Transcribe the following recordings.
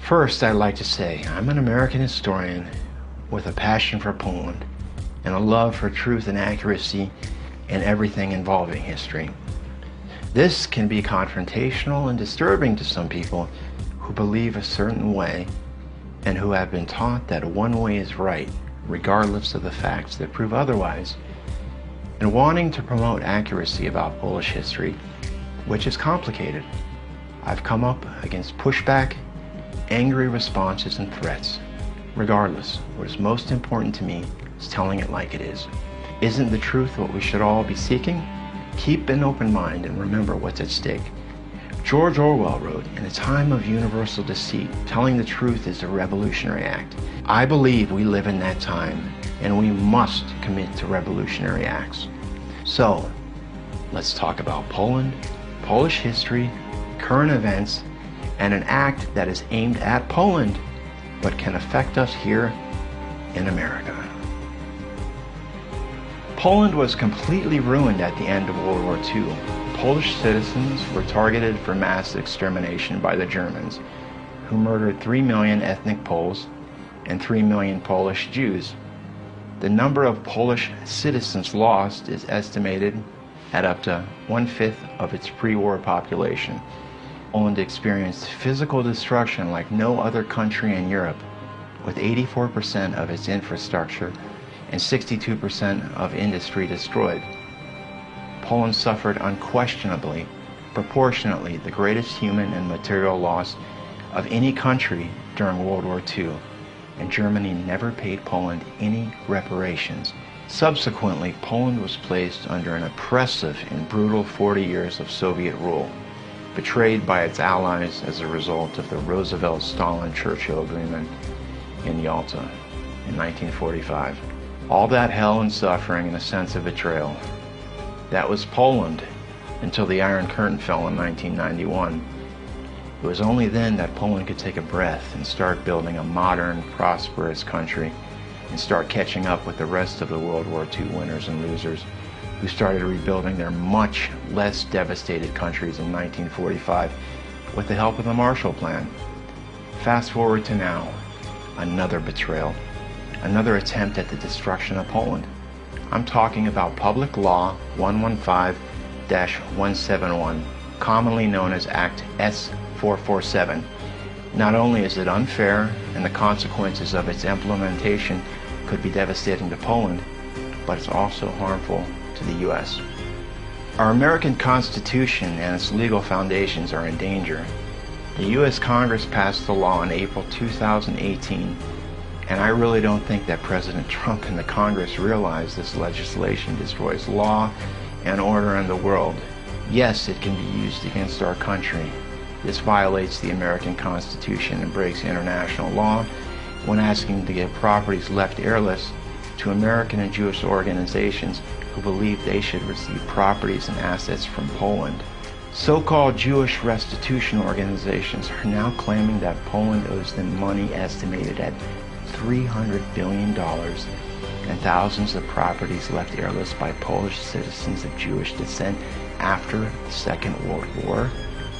First, I'd like to say I'm an American historian with a passion for Poland and a love for truth and accuracy in everything involving history. This can be confrontational and disturbing to some people who believe a certain way and who have been taught that one way is right, regardless of the facts that prove otherwise. And wanting to promote accuracy about Polish history, which is complicated, I've come up against pushback, angry responses, and threats. Regardless, what is most important to me is telling it like it is. Isn't the truth what we should all be seeking? Keep an open mind and remember what's at stake. George Orwell wrote, "In a time of universal deceit, telling the truth is a revolutionary act." I believe we live in that time, and we must commit to revolutionary acts. So, let's talk about Poland, Polish history, current events, and an act that is aimed at Poland, but can affect us here in America. Poland was completely ruined at the end of World War II. Polish citizens were targeted for mass extermination by the Germans, who murdered 3 million ethnic Poles and 3 million Polish Jews. The number of Polish citizens lost is estimated at up to 1/5 of its pre-war population. Poland experienced physical destruction like no other country in Europe, with 84% of its infrastructure and 62% of industry destroyed. Poland suffered unquestionably, proportionately, the greatest human and material loss of any country during World War II, and Germany never paid Poland any reparations. Subsequently, Poland was placed under an oppressive and brutal 40 years of Soviet rule, betrayed by its allies as a result of the Roosevelt-Stalin-Churchill Agreement in Yalta in 1945. All that hell and suffering and a sense of betrayal. That was Poland until the Iron Curtain fell in 1991. It was only then that Poland could take a breath and start building a modern, prosperous country and start catching up with the rest of the World War II winners and losers who started rebuilding their much less devastated countries in 1945 with the help of the Marshall Plan. Fast forward to now, another betrayal, another attempt at the destruction of Poland. I'm talking about Public Law 115-171, commonly known as Act S447. Not only is it unfair, and the consequences of its implementation could be devastating to Poland, but it's also harmful to the U.S. Our American Constitution and its legal foundations are in danger. The U.S. Congress passed the law in April 2018, and I really don't think that President Trump and the Congress realize this legislation destroys law and order in the world. Yes, it can be used against our country. This violates the American Constitution and breaks international law when asking to give properties left heirless to American and Jewish organizations who believe they should receive properties and assets from Poland. So-called Jewish restitution organizations are now claiming that Poland owes them money estimated at $300 billion and thousands of properties left heirless by Polish citizens of Jewish descent after the Second World War.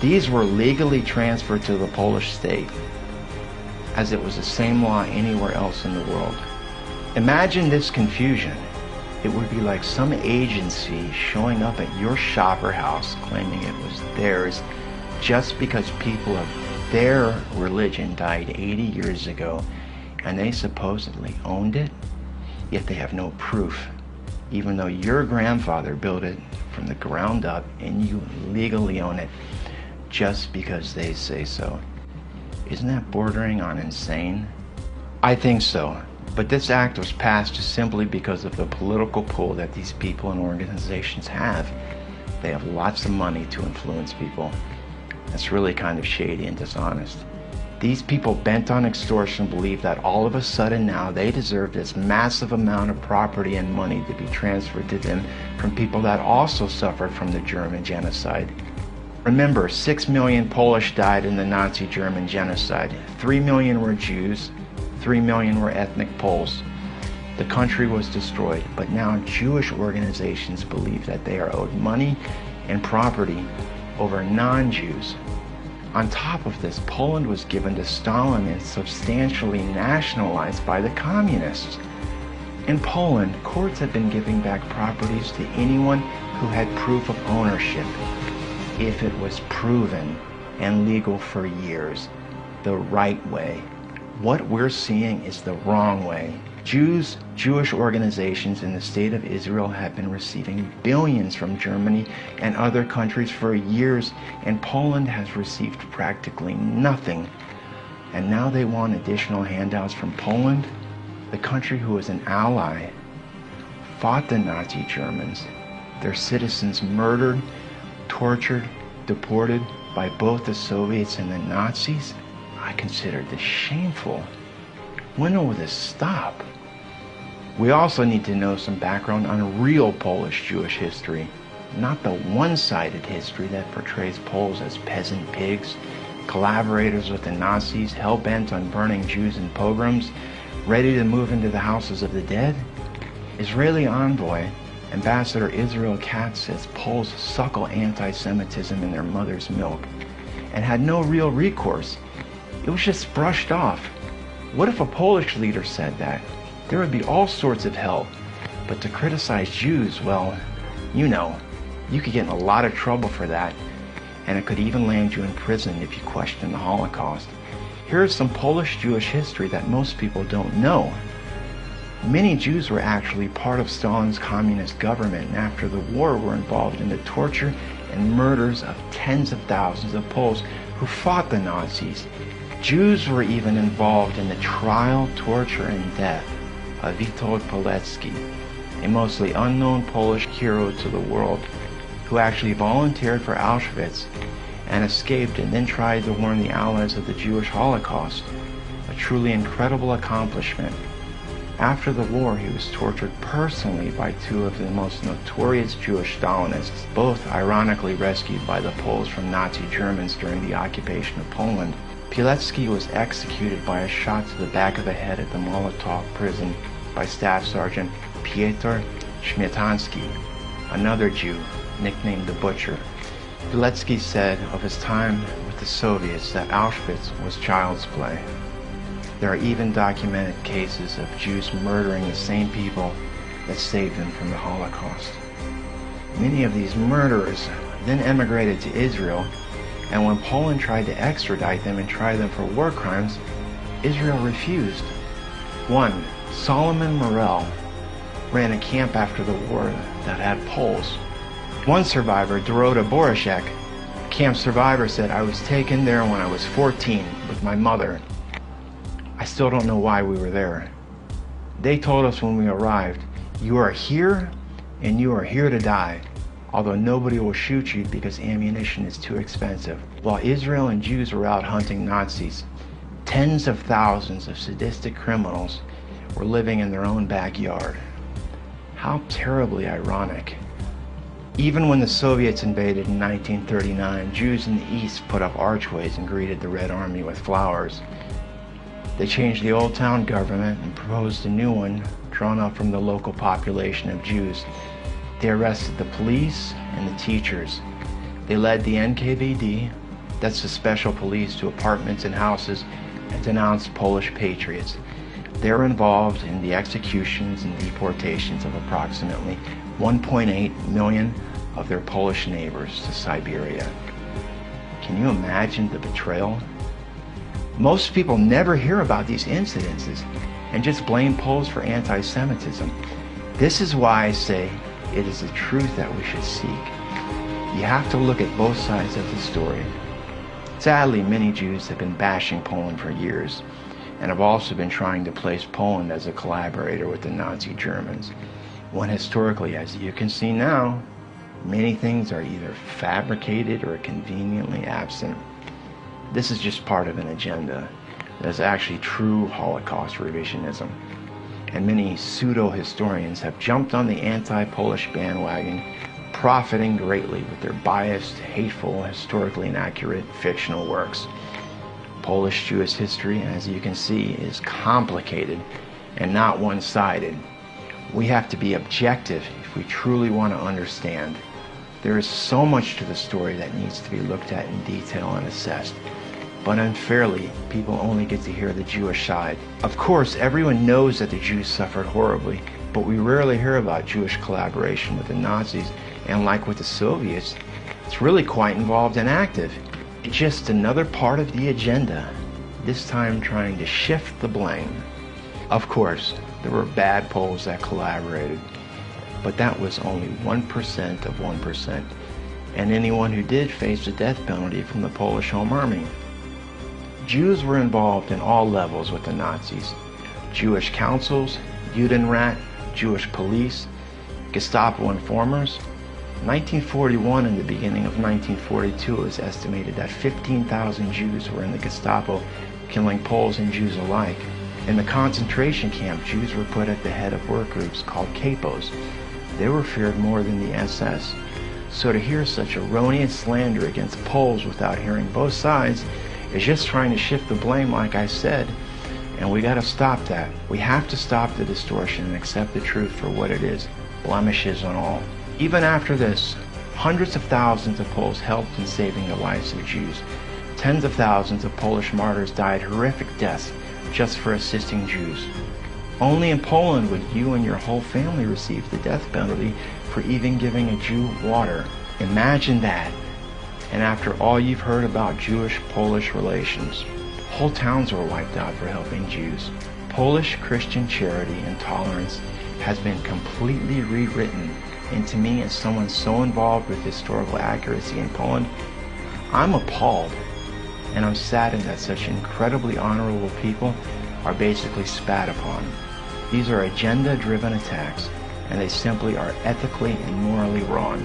These were legally transferred to the Polish state, as it was the same law anywhere else in the world. Imagine this confusion. It would be like some agency showing up at your shop or house claiming it was theirs just because people of their religion died 80 years ago and they supposedly owned it, yet they have no proof, even though your grandfather built it from the ground up and you legally own it just because they say so. Isn't that bordering on insane? I think so, but this act was passed simply because of the political pull that these people and organizations have. They have lots of money to influence people. That's really kind of shady and dishonest. These people bent on extortion believe that all of a sudden now they deserve this massive amount of property and money to be transferred to them from people that also suffered from the German genocide. Remember, 6 million Polish died in the Nazi German genocide. 3 million were Jews, 3 million were ethnic Poles. The country was destroyed, but now Jewish organizations believe that they are owed money and property over non-Jews. On top of this, Poland was given to Stalin and substantially nationalized by the communists. In Poland, courts have been giving back properties to anyone who had proof of ownership, if it was proven and legal for years, the right way. What we're seeing is the wrong way. Jewish organizations in the State of Israel have been receiving billions from Germany and other countries for years, and Poland has received practically nothing. And now they want additional handouts from Poland, the country who was an ally, fought the Nazi Germans, their citizens murdered, tortured, deported by both the Soviets and the Nazis. I consider this shameful. When will this stop? We also need to know some background on real Polish Jewish history, not the one-sided history that portrays Poles as peasant pigs, collaborators with the Nazis, hell-bent on burning Jews in pogroms, ready to move into the houses of the dead. Israeli envoy Ambassador Israel Katz says Poles suckle anti-Semitism in their mother's milk and had no real recourse. It was just brushed off. What if a Polish leader said that? There would be all sorts of hell. But to criticize Jews, well, you know, you could get in a lot of trouble for that, and it could even land you in prison if you question the Holocaust. Here's some Polish Jewish history that most people don't know. Many Jews were actually part of Stalin's communist government, and after the war were involved in the torture and murders of tens of thousands of Poles who fought the Nazis. Jews were even involved in the trial, torture, and death of Witold Pilecki, a mostly unknown Polish hero to the world, who actually volunteered for Auschwitz and escaped and then tried to warn the Allies of the Jewish Holocaust, a truly incredible accomplishment. After the war, he was tortured personally by two of the most notorious Jewish Stalinists, both ironically rescued by the Poles from Nazi Germans during the occupation of Poland. Pilecki was executed by a shot to the back of the head at the Molotov prison by Staff Sergeant Piotr Śmietański, another Jew, nicknamed the Butcher. Pilecki said of his time with the Soviets that Auschwitz was child's play. There are even documented cases of Jews murdering the same people that saved them from the Holocaust. Many of these murderers then emigrated to Israel, and when Poland tried to extradite them and try them for war crimes, Israel refused. One, Solomon Morel, ran a camp after the war that had Poles. One survivor, Dorota Borashek, a camp survivor, said, "I was taken there when I was 14 with my mother. I still don't know why we were there. They told us when we arrived, you are here and you are here to die, although nobody will shoot you because ammunition is too expensive." While Israel and Jews were out hunting Nazis, tens of thousands of sadistic criminals were living in their own backyard. How terribly ironic. Even when the Soviets invaded in 1939, Jews in the East put up archways and greeted the Red Army with flowers. They changed the old town government and proposed a new one drawn up from the local population of Jews. They arrested the police and the teachers. They led the NKVD, that's the special police, to apartments and houses and denounced Polish patriots. They were involved in the executions and deportations of approximately 1.8 million of their Polish neighbors to Siberia. Can you imagine the betrayal? Most people never hear about these incidences and just blame Poles for anti-Semitism. This is why I say it is the truth that we should seek. You have to look at both sides of the story. Sadly, many Jews have been bashing Poland for years and have also been trying to place Poland as a collaborator with the Nazi Germans, when historically, as you can see now, many things are either fabricated or conveniently absent. This is just part of an agenda that is actually true Holocaust revisionism. And many pseudo-historians have jumped on the anti-Polish bandwagon, profiting greatly with their biased, hateful, historically inaccurate fictional works. Polish Jewish history, as you can see, is complicated and not one-sided. We have to be objective if we truly want to understand. There is so much to the story that needs to be looked at in detail and assessed. But unfairly, people only get to hear the Jewish side. Of course, everyone knows that the Jews suffered horribly, but we rarely hear about Jewish collaboration with the Nazis, and like with the Soviets, it's really quite involved and active. It's just another part of the agenda, this time trying to shift the blame. Of course, there were bad Poles that collaborated, but that was only 1% of 1%, and anyone who did faced the death penalty from the Polish Home Army. Jews were involved in all levels with the Nazis. Jewish councils, Judenrat, Jewish police, Gestapo informers. 1941 and the beginning of 1942, it was estimated that 15,000 Jews were in the Gestapo, killing Poles and Jews alike. In the concentration camp, Jews were put at the head of work groups called capos. They were feared more than the SS. So to hear such erroneous slander against Poles without hearing both sides is just trying to shift the blame, like I said, and we gotta stop that. We have to stop the distortion and accept the truth for what it is, blemishes and all. Even after this, hundreds of thousands of Poles helped in saving the lives of Jews. Tens of thousands of Polish martyrs died horrific deaths just for assisting Jews. Only in Poland would you and your whole family receive the death penalty for even giving a Jew water. Imagine that. And after all you've heard about Jewish-Polish relations, whole towns were wiped out for helping Jews. Polish Christian charity and tolerance has been completely rewritten. And to me, as someone so involved with historical accuracy in Poland, I'm appalled. And I'm saddened that such incredibly honorable people are basically spat upon. These are agenda-driven attacks, and they simply are ethically and morally wrong.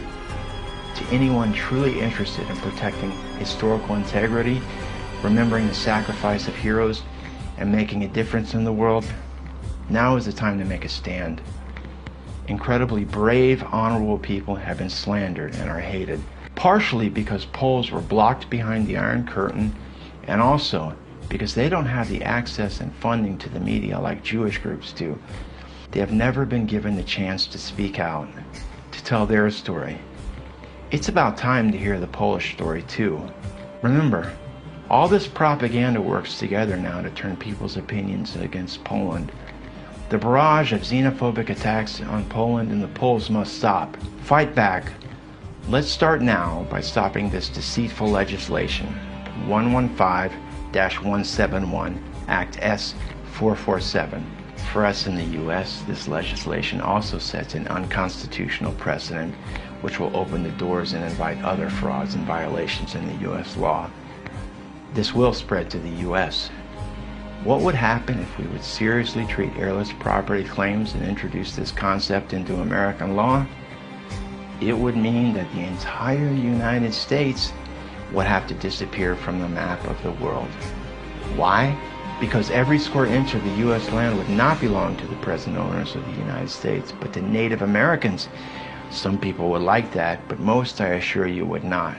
To anyone truly interested in protecting historical integrity, remembering the sacrifice of heroes, and making a difference in the world, now is the time to make a stand. Incredibly brave, honorable people have been slandered and are hated, partially because Poles were blocked behind the Iron Curtain, and also because they don't have the access and funding to the media like Jewish groups do. They have never been given the chance to speak out, to tell their story. It's about time to hear the Polish story too. Remember, all this propaganda works together now to turn people's opinions against Poland. The barrage of xenophobic attacks on Poland and the Poles must stop. Fight back. Let's start now by stopping this deceitful legislation. 115-171, Act S447. For us in the U.S., this legislation also sets an unconstitutional precedent which will open the doors and invite other frauds and violations in the U.S. law. This will spread to the U.S. What would happen if we would seriously treat heirless property claims and introduce this concept into American law? It would mean that the entire United States would have to disappear from the map of the world. Why? Because every square inch of the U.S. land would not belong to the present owners of the United States, but to Native Americans. Some people would like that, but most, I assure you, would not.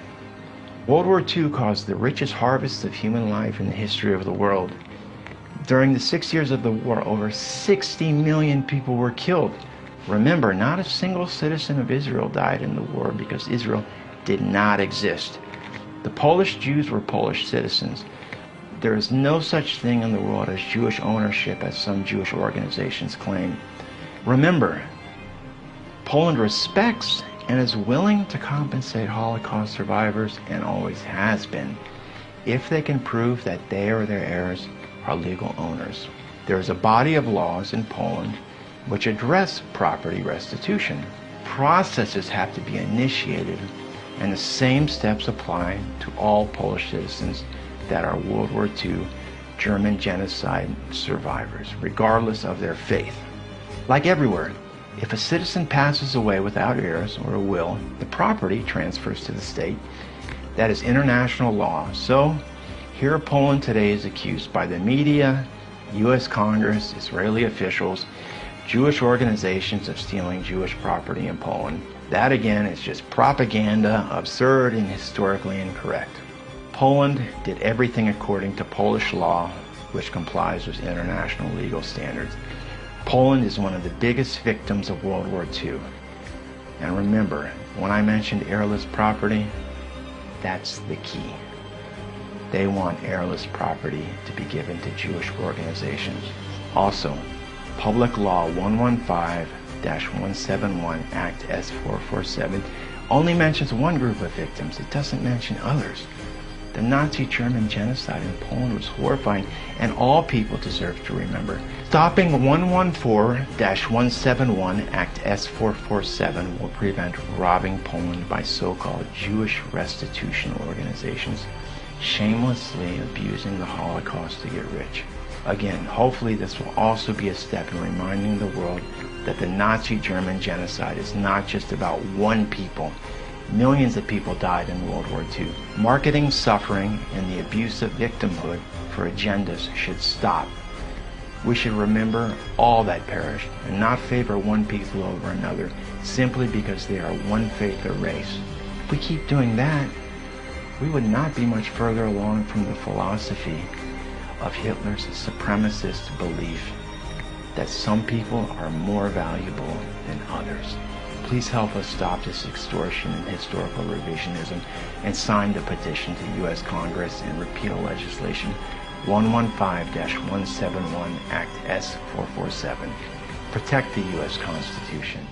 World War II caused the richest harvest of human life in the history of the world. During the 6 years of the war, over 60 million people were killed. Remember, not a single citizen of Israel died in the war because Israel did not exist. The Polish Jews were Polish citizens. There is no such thing in the world as Jewish ownership as some Jewish organizations claim. Remember, Poland respects and is willing to compensate Holocaust survivors and always has been, if they can prove that they or their heirs are legal owners. There is a body of laws in Poland which address property restitution. Processes have to be initiated, and the same steps apply to all Polish citizens that are World War II German genocide survivors, regardless of their faith. Like everywhere, if a citizen passes away without heirs or a will, the property transfers to the state. That is international law. So, here Poland today is accused by the media, U.S. Congress, Israeli officials, Jewish organizations of stealing Jewish property in Poland. That again is just propaganda, absurd and historically incorrect. Poland did everything according to Polish law, which complies with international legal standards. Poland is one of the biggest victims of World War II. And remember, When I mentioned heirless property, that's the key. They want heirless property to be given to Jewish organizations. Also, Public Law 115-171 Act S447 only mentions one group of victims. It doesn't mention others. The Nazi German genocide in Poland was horrifying, and all people deserve to remember. Stopping 114-171 Act S447 will prevent robbing Poland by so-called Jewish restitution organizations shamelessly abusing the Holocaust to get rich. Again, hopefully this will also be a step in reminding the world that the Nazi German genocide is not just about one people. Millions of people died in World War II. Marketing suffering and the abuse of victimhood for agendas should stop. We should remember all that perished and not favor one people over another simply because they are one faith or race. If we keep doing that, we would not be much further along from the philosophy of Hitler's supremacist belief that some people are more valuable than others. Please help us stop this extortion and historical revisionism and sign the petition to U.S. Congress and repeal legislation 115-171 Act S447. Protect the U.S. Constitution.